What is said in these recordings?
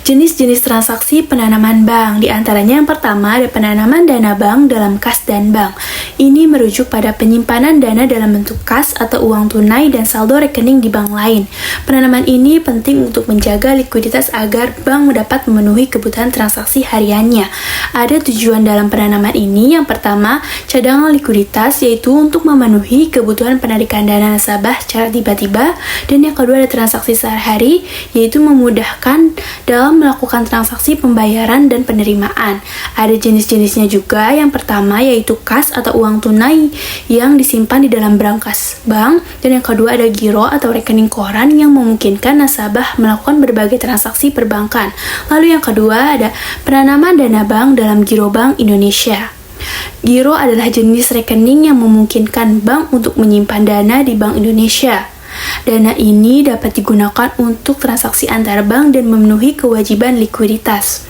Jenis-jenis transaksi penanaman bank, di antaranya yang pertama ada penanaman dana bank dalam kas dan bank. Ini merujuk pada penyimpanan dana dalam bentuk kas atau uang tunai dan saldo rekening di bank lain. Penanaman ini penting untuk menjaga likuiditas agar bank dapat memenuhi kebutuhan transaksi hariannya. Ada tujuan dalam penanaman ini, yang pertama cadangan likuiditas, yaitu untuk memenuhi kebutuhan penarikan dana nasabah secara tiba-tiba, dan yang kedua ada transaksi sehari-hari, yaitu memudahkan dalam melakukan transaksi pembayaran dan penerimaan. Ada jenis-jenisnya juga, yang pertama yaitu kas atau uang tunai yang disimpan di dalam brankas bank, dan yang kedua ada giro atau rekening koran yang memungkinkan nasabah melakukan berbagai transaksi perbankan. Lalu yang kedua ada penanaman dana bank dalam giro Bank Indonesia. Giro adalah jenis rekening yang memungkinkan bank untuk menyimpan dana di Bank Indonesia. Dana ini dapat digunakan untuk transaksi antar bank dan memenuhi kewajiban likuiditas.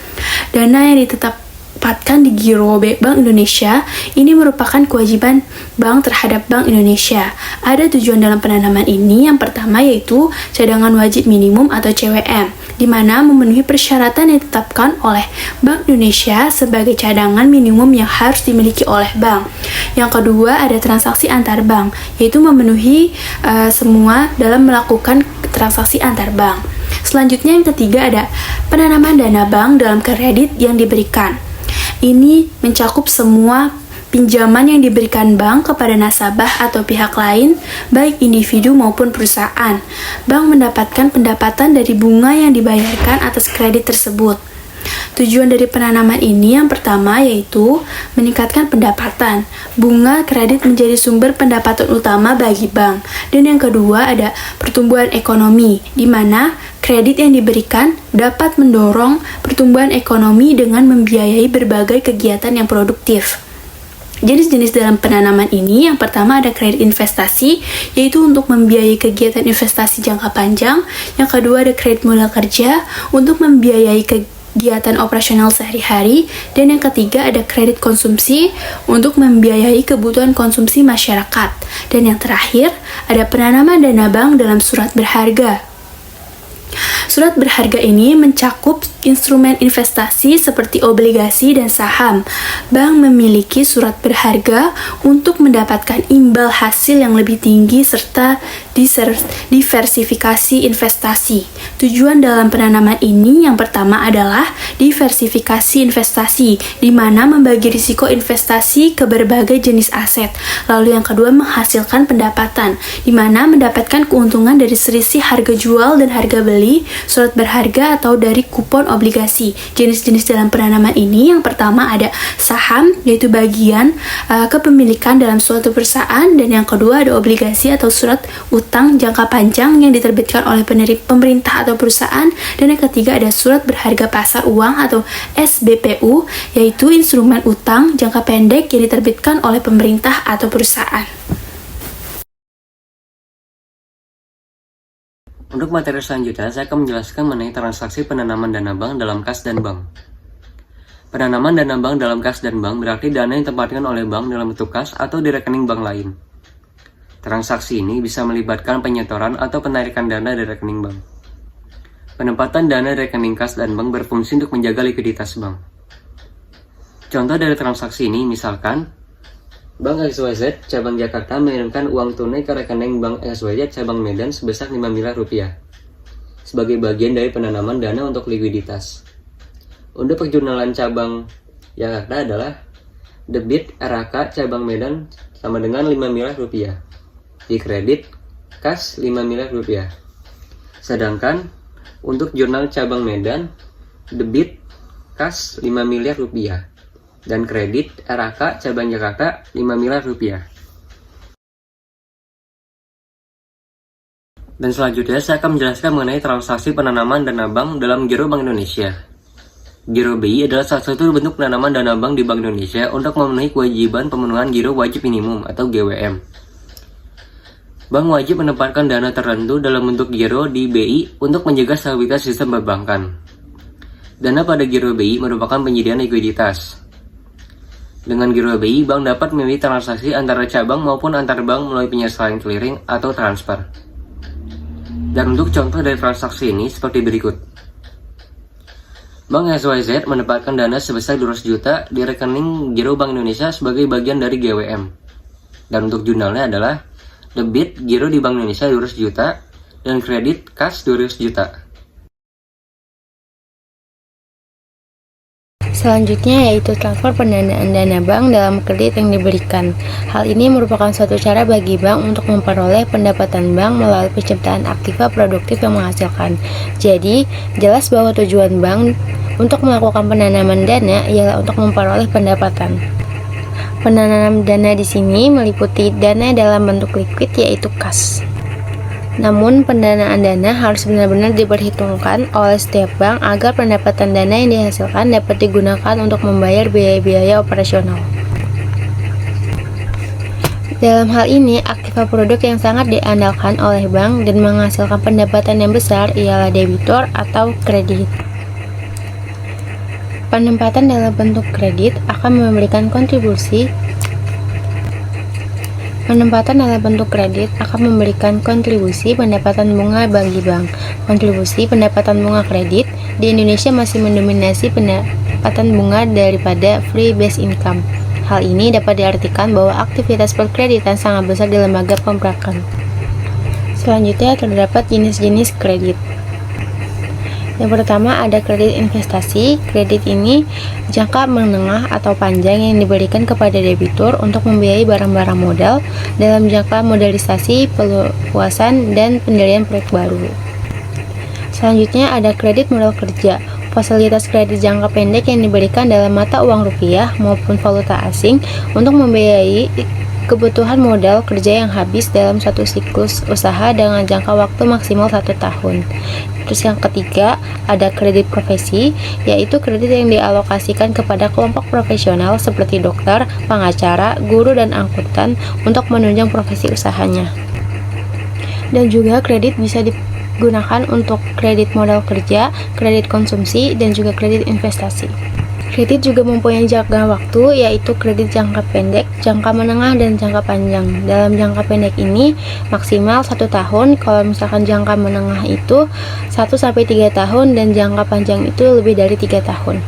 Dana yang ditetapkan di Giro Bank Indonesia ini merupakan kewajiban bank terhadap Bank Indonesia. Ada tujuan dalam penanaman ini, yang pertama yaitu cadangan wajib minimum atau CWM, di mana memenuhi persyaratan yang ditetapkan oleh Bank Indonesia sebagai cadangan minimum yang harus dimiliki oleh bank. Yang kedua ada transaksi antar bank, yaitu memenuhi semua dalam melakukan transaksi antar bank. Selanjutnya yang ketiga ada penanaman dana bank dalam kredit yang diberikan. Ini mencakup semua pinjaman yang diberikan bank kepada nasabah atau pihak lain, baik individu maupun perusahaan. Bank mendapatkan pendapatan dari bunga yang dibayarkan atas kredit tersebut. Tujuan dari penanaman ini yang pertama yaitu meningkatkan pendapatan. Bunga kredit menjadi sumber pendapatan utama bagi bank. Dan yang kedua ada pertumbuhan ekonomi, di mana kredit yang diberikan dapat mendorong pertumbuhan ekonomi dengan membiayai berbagai kegiatan yang produktif. Jenis-jenis dalam penanaman ini, yang pertama ada kredit investasi, yaitu untuk membiayai kegiatan investasi jangka panjang. Yang kedua ada kredit modal kerja, untuk membiayai kegiatan operasional sehari-hari. Dan yang ketiga ada kredit konsumsi, untuk membiayai kebutuhan konsumsi masyarakat. Dan yang terakhir ada penanaman dana bank dalam surat berharga. Surat berharga ini mencakup instrumen investasi seperti obligasi dan saham. Bank memiliki surat berharga untuk mendapatkan imbal hasil yang lebih tinggi serta diversifikasi investasi. Tujuan dalam penanaman ini yang pertama adalah diversifikasi investasi, di mana membagi risiko investasi ke berbagai jenis aset. Lalu yang kedua menghasilkan pendapatan, di mana mendapatkan keuntungan dari selisih harga jual dan harga beli surat berharga atau dari kupon obligasi. Jenis-jenis dalam penanaman ini yang pertama ada saham, yaitu bagian kepemilikan dalam suatu perusahaan, dan yang kedua ada obligasi atau surat utang jangka panjang yang diterbitkan oleh pemerintah atau perusahaan, dan yang ketiga ada surat berharga pasar uang atau SBPU, yaitu instrumen utang jangka pendek yang diterbitkan oleh pemerintah atau perusahaan. Untuk materi selanjutnya, saya akan menjelaskan mengenai transaksi penanaman dana bank dalam kas dan bank. Penanaman dana bank dalam kas dan bank berarti dana yang ditempatkan oleh bank dalam bentuk kas atau di rekening bank lain. Transaksi ini bisa melibatkan penyetoran atau penarikan dana dari rekening bank. Penempatan dana dari rekening kas dan bank berfungsi untuk menjaga likuiditas bank. Contoh dari transaksi ini misalkan, Bank XYZ cabang Jakarta mengirimkan uang tunai ke rekening Bank XYZ cabang Medan sebesar 5 miliar rupiah sebagai bagian dari penanaman dana untuk likuiditas. Untuk perjurnalan cabang Jakarta adalah debit RAK cabang Medan sama dengan 5 miliar rupiah, di kredit kas 5 miliar rupiah. Sedangkan untuk jurnal cabang Medan, debit kas 5 miliar rupiah dan kredit RAK cabang Jakarta 5 miliar rupiah. Dan selanjutnya saya akan menjelaskan mengenai transaksi penanaman dana bank dalam Giro Bank Indonesia. Giro BI adalah salah satu bentuk penanaman dana bank di Bank Indonesia untuk memenuhi kewajiban pemenuhan giro wajib minimum atau GWM. Bank wajib menempatkan dana tertentu dalam bentuk giro di BI untuk menjaga stabilitas sistem perbankan. Dana pada Giro BI merupakan penyediaan likuiditas. Dengan Giro BI, bank dapat memilih transaksi antara cabang maupun antar bank melalui penyesuaian clearing atau transfer. Dan untuk contoh dari transaksi ini seperti berikut. Bank XYZ mendapatkan dana sebesar 200 juta di rekening Giro Bank Indonesia sebagai bagian dari GWM. Dan untuk jurnalnya adalah debit giro di Bank Indonesia 200 juta dan kredit kas 200 juta. Selanjutnya yaitu transfer pendanaan dana bank dalam kredit yang diberikan. Hal ini merupakan suatu cara bagi bank untuk memperoleh pendapatan bank melalui penciptaan aktiva produktif yang menghasilkan. Jadi, jelas bahwa tujuan bank untuk melakukan penanaman dana ialah untuk memperoleh pendapatan. Penanaman dana di sini meliputi dana dalam bentuk liquid yaitu kas. Namun, pendanaan dana harus benar-benar diperhitungkan oleh setiap bank agar pendapatan dana yang dihasilkan dapat digunakan untuk membayar biaya-biaya operasional. Dalam hal ini, aktiva produk yang sangat diandalkan oleh bank dan menghasilkan pendapatan yang besar ialah debitur atau kredit. Penempatan dalam bentuk kredit akan memberikan kontribusi pendapatan bunga bagi bank. Kontribusi pendapatan bunga kredit di Indonesia masih mendominasi pendapatan bunga daripada free base income. Hal ini dapat diartikan bahwa aktivitas perkreditan sangat besar di lembaga pemerakan. Selanjutnya terdapat jenis-jenis kredit. Yang pertama ada kredit investasi. Kredit ini jangka menengah atau panjang yang diberikan kepada debitur untuk membiayai barang-barang modal dalam jangka modernisasi, perluasan, dan pendirian proyek baru. Selanjutnya ada kredit modal kerja. Fasilitas kredit jangka pendek yang diberikan dalam mata uang rupiah maupun valuta asing untuk membiayai kebutuhan modal kerja yang habis dalam satu siklus usaha dengan jangka waktu maksimal 1 tahun. Terus yang ketiga, ada kredit profesi, yaitu kredit yang dialokasikan kepada kelompok profesional seperti dokter, pengacara, guru, dan angkutan untuk menunjang profesi usahanya. Dan juga kredit bisa digunakan untuk kredit modal kerja, kredit konsumsi, dan juga kredit investasi. Kredit juga mempunyai jangka waktu, yaitu kredit jangka pendek, jangka menengah, dan jangka panjang. Dalam jangka pendek ini maksimal 1 tahun, kalau misalkan jangka menengah itu 1-3 tahun, dan jangka panjang itu lebih dari 3 tahun.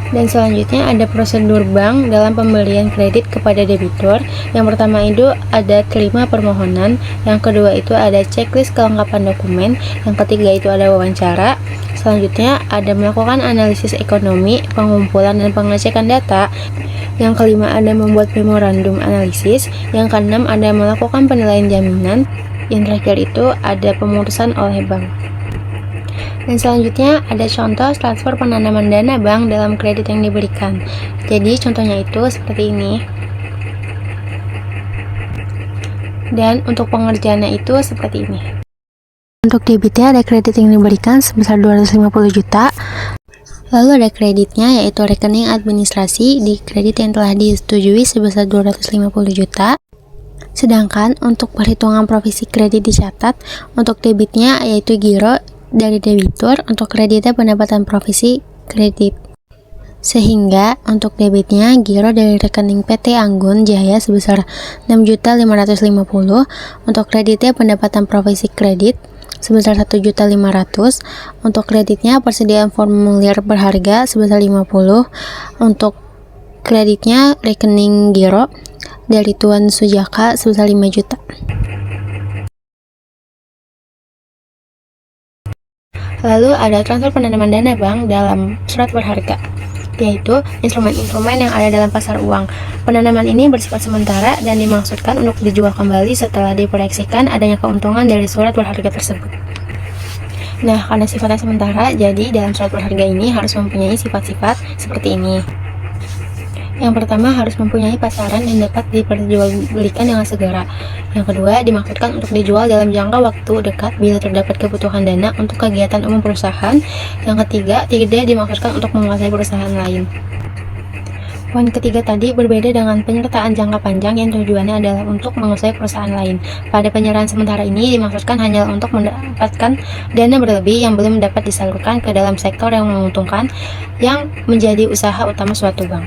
Dan selanjutnya ada prosedur bank dalam pemberian kredit kepada debitur. Yang pertama itu ada terima permohonan, yang kedua itu ada checklist kelengkapan dokumen, yang ketiga itu ada wawancara. Selanjutnya ada melakukan analisis ekonomi, pengumpulan dan pengecekan data. Yang kelima ada membuat memorandum analisis. Yang keenam ada melakukan penilaian jaminan. Yang terakhir itu ada pemutusan oleh bank. Dan selanjutnya ada contoh transfer penanaman dana bank dalam kredit yang diberikan. Jadi contohnya itu seperti ini. Dan untuk pengerjaannya itu seperti ini. Untuk debitnya ada kredit yang diberikan sebesar 250 juta. Lalu ada kreditnya yaitu rekening administrasi di kredit yang telah disetujui sebesar 250 juta. Sedangkan untuk perhitungan provisi kredit dicatat untuk debitnya yaitu giro dari debitur, untuk kreditnya pendapatan provisi kredit. Sehingga untuk debitnya giro dari rekening PT Anggun Jaya sebesar 6.550.000, untuk kreditnya pendapatan provisi kredit sebesar 1.500.000, untuk kreditnya persediaan formulir berharga sebesar 50, untuk kreditnya rekening giro dari Tuan Sujaka sebesar 5 juta. Lalu ada transfer penanaman dana bank dalam surat berharga, yaitu instrumen-instrumen yang ada dalam pasar uang. Penanaman ini bersifat sementara dan dimaksudkan untuk dijual kembali setelah diproyeksikan adanya keuntungan dari surat berharga tersebut. Nah, karena sifatnya sementara, jadi dalam surat berharga ini harus mempunyai sifat-sifat seperti ini. Yang pertama harus mempunyai pasaran yang dapat diperjualbelikan dengan segera. Yang kedua dimaksudkan untuk dijual dalam jangka waktu dekat bila terdapat kebutuhan dana untuk kegiatan umum perusahaan. Yang ketiga tidak dimaksudkan untuk menguasai perusahaan lain. Poin ketiga tadi berbeda dengan penyertaan jangka panjang yang tujuannya adalah untuk menguasai perusahaan lain. Pada penyerahan sementara ini dimaksudkan hanya untuk mendapatkan dana berlebih yang belum dapat disalurkan ke dalam sektor yang menguntungkan yang menjadi usaha utama suatu bank.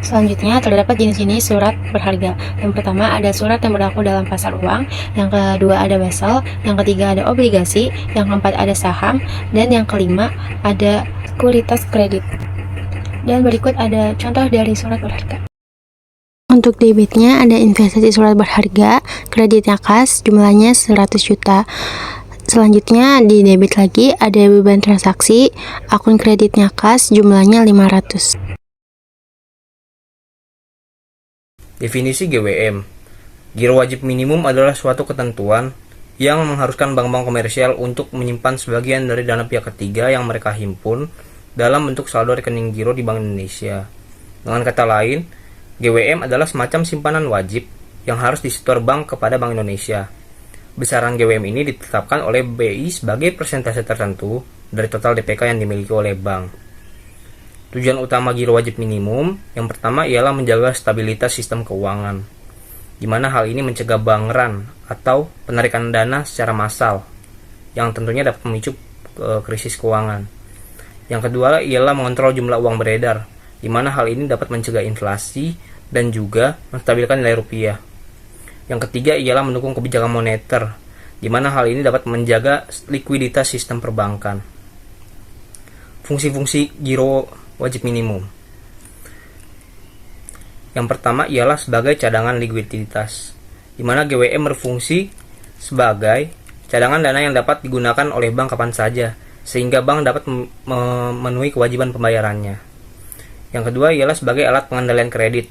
Selanjutnya, terdapat jenis-jenis surat berharga. Yang pertama ada surat yang berlaku dalam pasar uang, yang kedua ada wesel, yang ketiga ada obligasi, yang keempat ada saham, dan yang kelima ada sekuritas kredit. Dan berikut ada contoh dari surat berharga. Untuk debitnya ada investasi surat berharga, kreditnya kas, jumlahnya 100 juta. Selanjutnya di debit lagi ada beban transaksi, akun kreditnya kas, jumlahnya 500. Definisi GWM. Giro wajib minimum adalah suatu ketentuan yang mengharuskan bank-bank komersial untuk menyimpan sebagian dari dana pihak ketiga yang mereka himpun dalam bentuk saldo rekening giro di Bank Indonesia. Dengan kata lain, GWM adalah semacam simpanan wajib yang harus disetor bank kepada Bank Indonesia. Besaran GWM ini ditetapkan oleh BI sebagai persentase tertentu dari total DPK yang dimiliki oleh bank. Tujuan utama giro wajib minimum yang pertama ialah menjaga stabilitas sistem keuangan, di mana hal ini mencegah bank run atau penarikan dana secara massal, yang tentunya dapat memicu krisis keuangan. Yang kedua ialah mengontrol jumlah uang beredar, di mana hal ini dapat mencegah inflasi dan juga menstabilkan nilai rupiah. Yang ketiga ialah mendukung kebijakan moneter, di mana hal ini dapat menjaga likuiditas sistem perbankan. Fungsi-fungsi giro wajib minimum. Yang pertama ialah sebagai cadangan likuiditas, di mana GWM berfungsi sebagai cadangan dana yang dapat digunakan oleh bank kapan saja, sehingga bank dapat memenuhi kewajiban pembayarannya. Yang kedua ialah sebagai alat pengendalian kredit,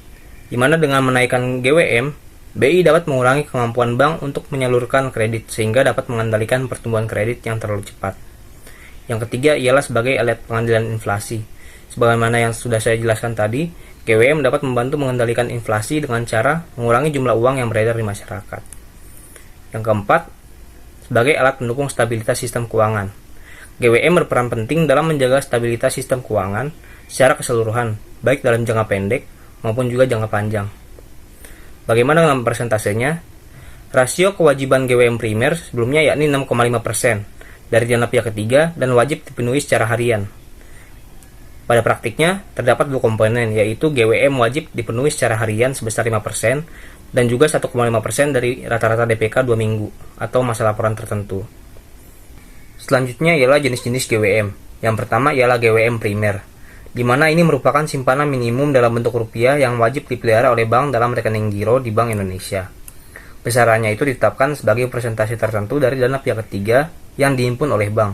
di mana dengan menaikkan GWM, BI dapat mengurangi kemampuan bank untuk menyalurkan kredit, sehingga dapat mengendalikan pertumbuhan kredit yang terlalu cepat. Yang ketiga ialah sebagai alat pengendalian inflasi. Sebagaimana yang sudah saya jelaskan tadi, GWM dapat membantu mengendalikan inflasi dengan cara mengurangi jumlah uang yang beredar di masyarakat. Yang keempat, sebagai alat pendukung stabilitas sistem keuangan. GWM berperan penting dalam menjaga stabilitas sistem keuangan secara keseluruhan, baik dalam jangka pendek maupun juga jangka panjang. Bagaimana dengan persentasenya? Rasio kewajiban GWM primer sebelumnya yakni 6,5% dari dana pihak ketiga dan wajib dipenuhi secara harian. Pada praktiknya, terdapat dua komponen, yaitu GWM wajib dipenuhi secara harian sebesar 5% dan juga 1,5% dari rata-rata DPK 2 minggu atau masa laporan tertentu. Selanjutnya ialah jenis-jenis GWM. Yang pertama ialah GWM primer, di mana ini merupakan simpanan minimum dalam bentuk rupiah yang wajib dipelihara oleh bank dalam rekening giro di Bank Indonesia. Besarannya itu ditetapkan sebagai persentase tertentu dari dana pihak ketiga yang dihimpun oleh bank.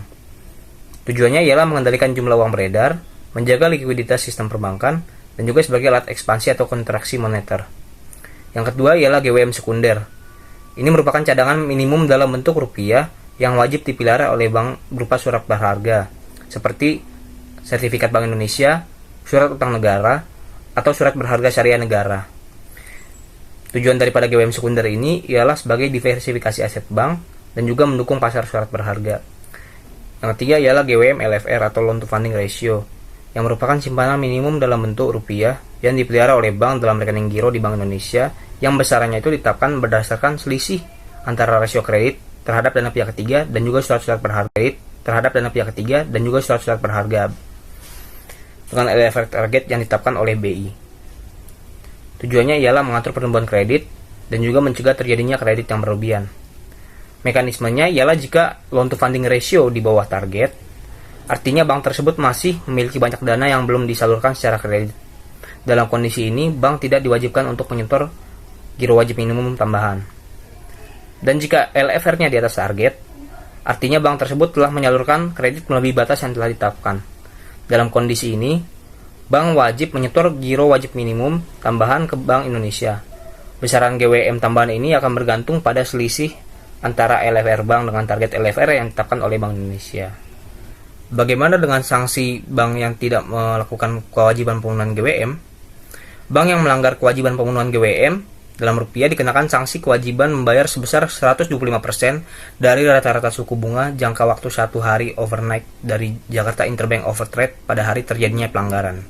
Tujuannya ialah mengendalikan jumlah uang beredar, menjaga likuiditas sistem perbankan, dan juga sebagai alat ekspansi atau kontraksi moneter. Yang kedua ialah GWM sekunder. Ini merupakan cadangan minimum dalam bentuk rupiah yang wajib dipelihara oleh bank berupa surat berharga, seperti sertifikat Bank Indonesia, surat utang negara, atau surat berharga syariah negara. Tujuan daripada GWM sekunder ini ialah sebagai diversifikasi aset bank dan juga mendukung pasar surat berharga. Yang ketiga ialah GWM LFR atau loan to funding ratio, yang merupakan simpanan minimum dalam bentuk rupiah yang dipelihara oleh bank dalam rekening giro di Bank Indonesia yang besarannya itu ditetapkan berdasarkan selisih antara rasio kredit terhadap dana pihak ketiga dan juga surat-surat berharga dengan LFR target yang ditetapkan oleh BI. Tujuannya ialah mengatur pertumbuhan kredit dan juga mencegah terjadinya kredit yang berlebihan. Mekanismenya ialah jika loan to funding ratio di bawah target, artinya bank tersebut masih memiliki banyak dana yang belum disalurkan secara kredit. Dalam kondisi ini, bank tidak diwajibkan untuk menyetor giro wajib minimum tambahan. Dan jika LFR-nya di atas target, artinya bank tersebut telah menyalurkan kredit melebihi batas yang telah ditetapkan. Dalam kondisi ini, bank wajib menyetor giro wajib minimum tambahan ke Bank Indonesia. Besaran GWM tambahan ini akan bergantung pada selisih antara LFR bank dengan target LFR yang ditetapkan oleh Bank Indonesia. Bagaimana dengan sanksi bank yang tidak melakukan kewajiban pemenuhan GWM? Bank yang melanggar kewajiban pemenuhan GWM dalam rupiah dikenakan sanksi kewajiban membayar sebesar 125% dari rata-rata suku bunga jangka waktu 1 hari overnight dari Jakarta Interbank Overtrade pada hari terjadinya pelanggaran.